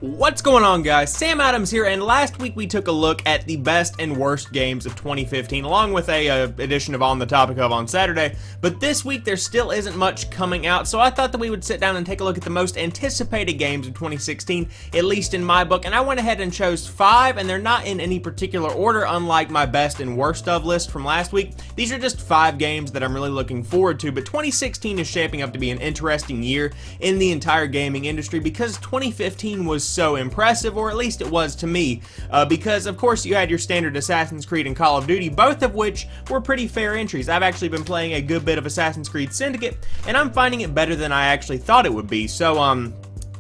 What's going on, guys? Sam Adams here, and last week we took a look at the best and worst games of 2015 along with a edition of On the Topic of on Saturday, but this week there still isn't much coming out, so I thought that we would sit down and take a look at the most anticipated games of 2016, at least in my book, and I went ahead and chose 5, and they're not in any particular order unlike my best and worst of list from last week. These are just 5 games that I'm really looking forward to, but 2016 is shaping up to be an interesting year in the entire gaming industry because 2015 was so impressive, or at least it was to me, because of course you had your standard Assassin's Creed and Call of Duty, both of which were pretty fair entries. I've actually been playing a good bit of Assassin's Creed Syndicate, and I'm finding it better than I actually thought it would be, so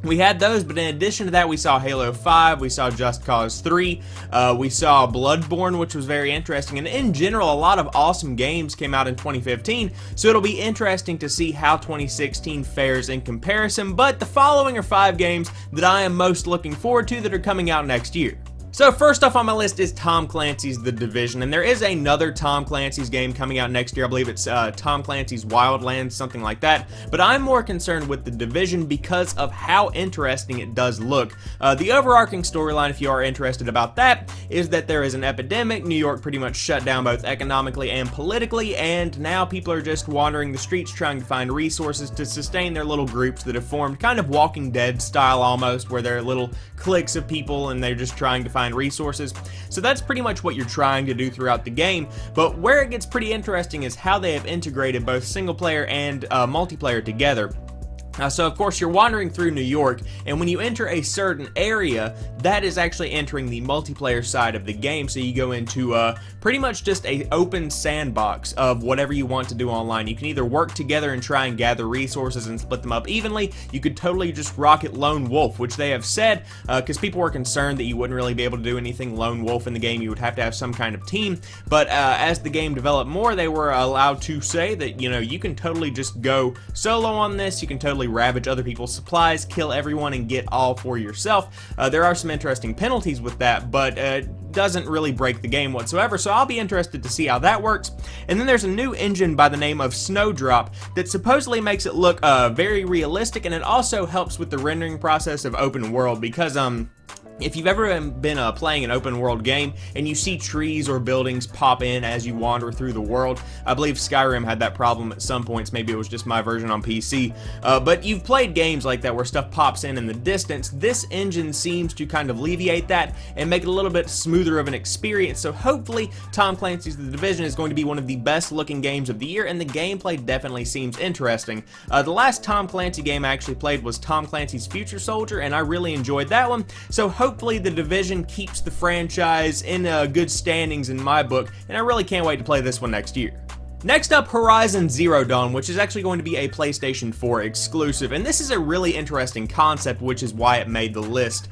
we had those, but in addition to that, we saw Halo 5, we saw Just Cause 3, we saw Bloodborne, which was very interesting, and in general, a lot of awesome games came out in 2015, so it'll be interesting to see how 2016 fares in comparison, but the following are 5 games that I am most looking forward to that are coming out next year. So first off on my list is Tom Clancy's The Division, and there is another Tom Clancy's game coming out next year. I believe it's Tom Clancy's Wildlands, something like that, but I'm more concerned with The Division because of how interesting it does look. The overarching storyline, if you are interested about that, is that there is an epidemic. New York pretty much shut down both economically and politically, and now people are just wandering the streets trying to find resources to sustain their little groups that have formed, kind of Walking Dead style almost, where they're little cliques of people and they're just trying to find resources. So that's pretty much what you're trying to do throughout the game, but where it gets pretty interesting is how they have integrated both single player and multiplayer together. So of course you're wandering through New York, and when you enter a certain area, that is actually entering the multiplayer side of the game, so you go into pretty much just a open sandbox of whatever you want to do online. You can either work together and try and gather resources and split them up evenly. You could totally just rock it lone wolf, which they have said, because people were concerned that you wouldn't really be able to do anything lone wolf in the game. You would have to have some kind of team, but as the game developed more, they were allowed to say that, you know, you can totally just go solo on this. You can totally ravage other people's supplies, kill everyone, and get all for yourself. There are some interesting penalties with that, but doesn't really break the game whatsoever, so I'll be interested to see how that works. And then there's a new engine by the name of Snowdrop that supposedly makes it look very realistic, and it also helps with the rendering process of open world, because if you've ever been playing an open world game and you see trees or buildings pop in as you wander through the world, I believe Skyrim had that problem at some points, maybe it was just my version on PC, but you've played games like that where stuff pops in the distance. This engine seems to kind of alleviate that and make it a little bit smoother of an experience, so hopefully Tom Clancy's The Division is going to be one of the best looking games of the year, and the gameplay definitely seems interesting. The last Tom Clancy game I actually played was Tom Clancy's Future Soldier, and I really enjoyed that one, so hopefully The Division keeps the franchise in good standings in my book, and I really can't wait to play this one next year. Next up, Horizon Zero Dawn, which is actually going to be a PlayStation 4 exclusive, and this is a really interesting concept, which is why it made the list.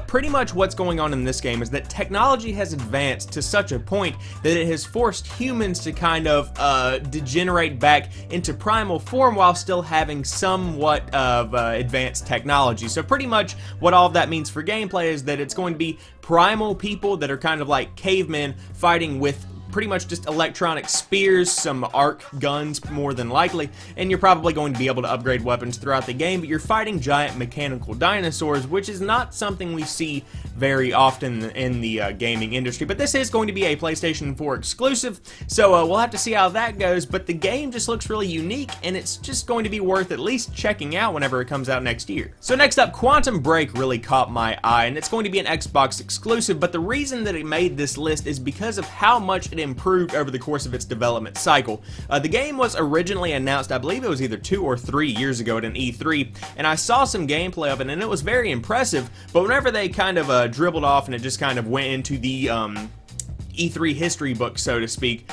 Pretty much what's going on in this game is that technology has advanced to such a point that it has forced humans to kind of degenerate back into primal form while still having somewhat of advanced technology. So pretty much what all of that means for gameplay is that it's going to be primal people that are kind of like cavemen fighting with pretty much just electronic spears, some arc guns more than likely, and you're probably going to be able to upgrade weapons throughout the game, but you're fighting giant mechanical dinosaurs, which is not something we see very often in the gaming industry, but this is going to be a PlayStation 4 exclusive, so we'll have to see how that goes, but the game just looks really unique, and it's just going to be worth at least checking out whenever it comes out next year. So next up, Quantum Break really caught my eye, and it's going to be an Xbox exclusive, but the reason that it made this list is because of how much it improved over the course of its development cycle. The game was originally announced, I believe it was either 2 or 3 years ago at an E3, and I saw some gameplay of it, and it was very impressive, but whenever they kind of dribbled off and it just kind of went into the E3 history book, so to speak,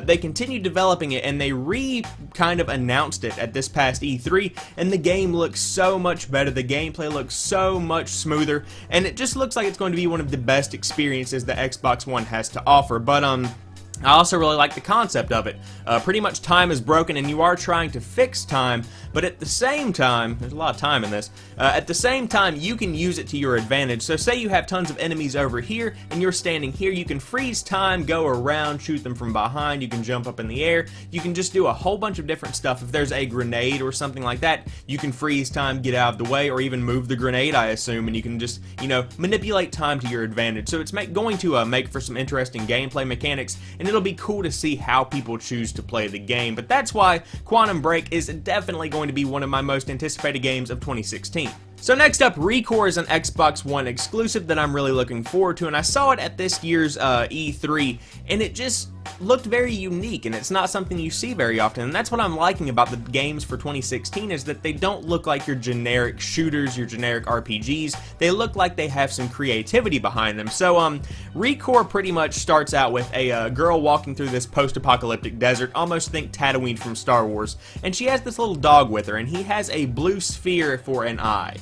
they continued developing it, and they kind of announced it at this past E3, and the game looks so much better, the gameplay looks so much smoother, and it just looks like it's going to be one of the best experiences that Xbox One has to offer. But I also really like the concept of it. Pretty much time is broken and you are trying to fix time, but at the same time, there's a lot of time in this, at the same time you can use it to your advantage. So say you have tons of enemies over here and you're standing here, you can freeze time, go around, shoot them from behind, you can jump up in the air, you can just do a whole bunch of different stuff. If there's a grenade or something like that, you can freeze time, get out of the way, or even move the grenade, I assume, and you can just, you know, manipulate time to your advantage. So it's going to make for some interesting gameplay mechanics, and it'll be cool to see how people choose to play the game. But that's why Quantum Break is definitely going to be one of my most anticipated games of 2016. So next up, ReCore is an Xbox One exclusive that I'm really looking forward to, and I saw it at this year's E3, and it just looked very unique, and it's not something you see very often, and that's what I'm liking about the games for 2016, is that they don't look like your generic shooters, your generic RPGs. They look like they have some creativity behind them. So ReCore pretty much starts out with a girl walking through this post-apocalyptic desert, almost think Tatooine from Star Wars, and she has this little dog with her, and he has a blue sphere for an eye.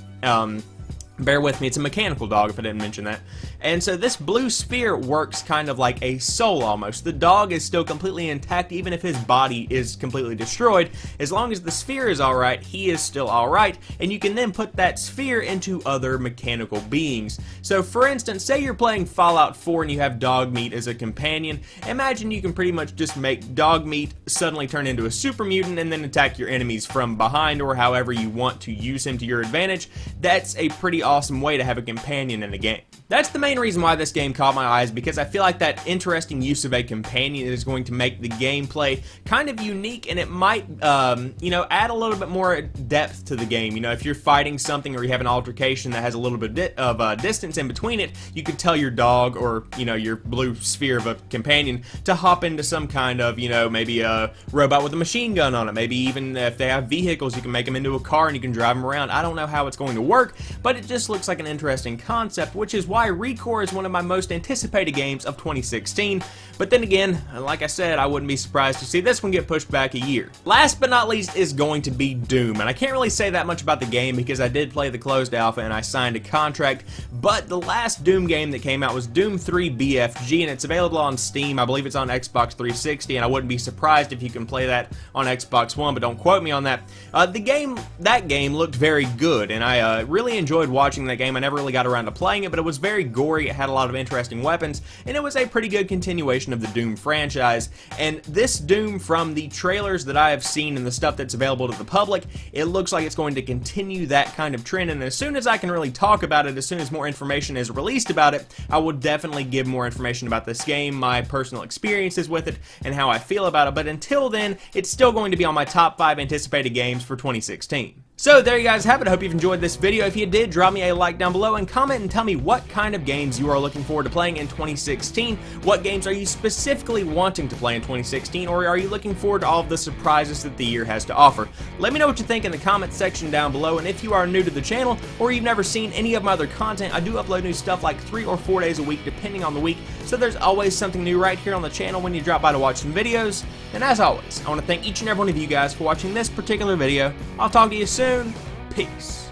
Bear with me, it's a mechanical dog if I didn't mention that. And so this blue sphere works kind of like a soul almost. The dog is still completely intact even if his body is completely destroyed. As long as the sphere is alright, he is still alright, and you can then put that sphere into other mechanical beings. So for instance, say you're playing Fallout 4 and you have Dogmeat as a companion. Imagine you can pretty much just make Dogmeat suddenly turn into a super mutant and then attack your enemies from behind, or however you want to use him to your advantage. That's a pretty awesome way to have a companion in a game. That's the main reason why this game caught my eyes, because I feel like that interesting use of a companion is going to make the gameplay kind of unique, and it might, you know, add a little bit more depth to the game. You know, if you're fighting something or you have an altercation that has a little bit of distance in between it, you could tell your dog or, you know, your blue sphere of a companion to hop into some kind of, you know, maybe a robot with a machine gun on it. Maybe even if they have vehicles, you can make them into a car and you can drive them around. I don't know how it's going to work, but it just looks like an interesting concept, which is why ReCore is one of my most anticipated games of 2016. But then again, like I said, I wouldn't be surprised to see this one get pushed back a year. Last but not least is going to be Doom, and I can't really say that much about the game because I did play the closed alpha and I signed a contract, but the last Doom game that came out was Doom 3 BFG, and it's available on Steam. I believe it's on Xbox 360, and I wouldn't be surprised if you can play that on Xbox One, but don't quote me on that. That game looked very good, and I really enjoyed watching that game. I never really got around to playing it, but it was very gory, it had a lot of interesting weapons, and it was a pretty good continuation of the Doom franchise. And this Doom, from the trailers that I have seen and the stuff that's available to the public, it looks like it's going to continue that kind of trend, and as soon as I can really talk about it, as soon as more information is released about it, I will definitely give more information about this game, my personal experiences with it, and how I feel about it. But until then, it's still going to be on my top 5 anticipated games for 2016. So there you guys have it. I hope you've enjoyed this video. If you did, drop me a like down below and comment and tell me what kind of games you are looking forward to playing in 2016. What games are you specifically wanting to play in 2016, or are you looking forward to all of the surprises that the year has to offer? Let me know what you think in the comment section down below, and if you are new to the channel or you've never seen any of my other content, I do upload new stuff like 3 or 4 days a week depending on the week, so there's always something new right here on the channel when you drop by to watch some videos. And as always, I want to thank each and every one of you guys for watching this particular video. I'll talk to you soon. Peace.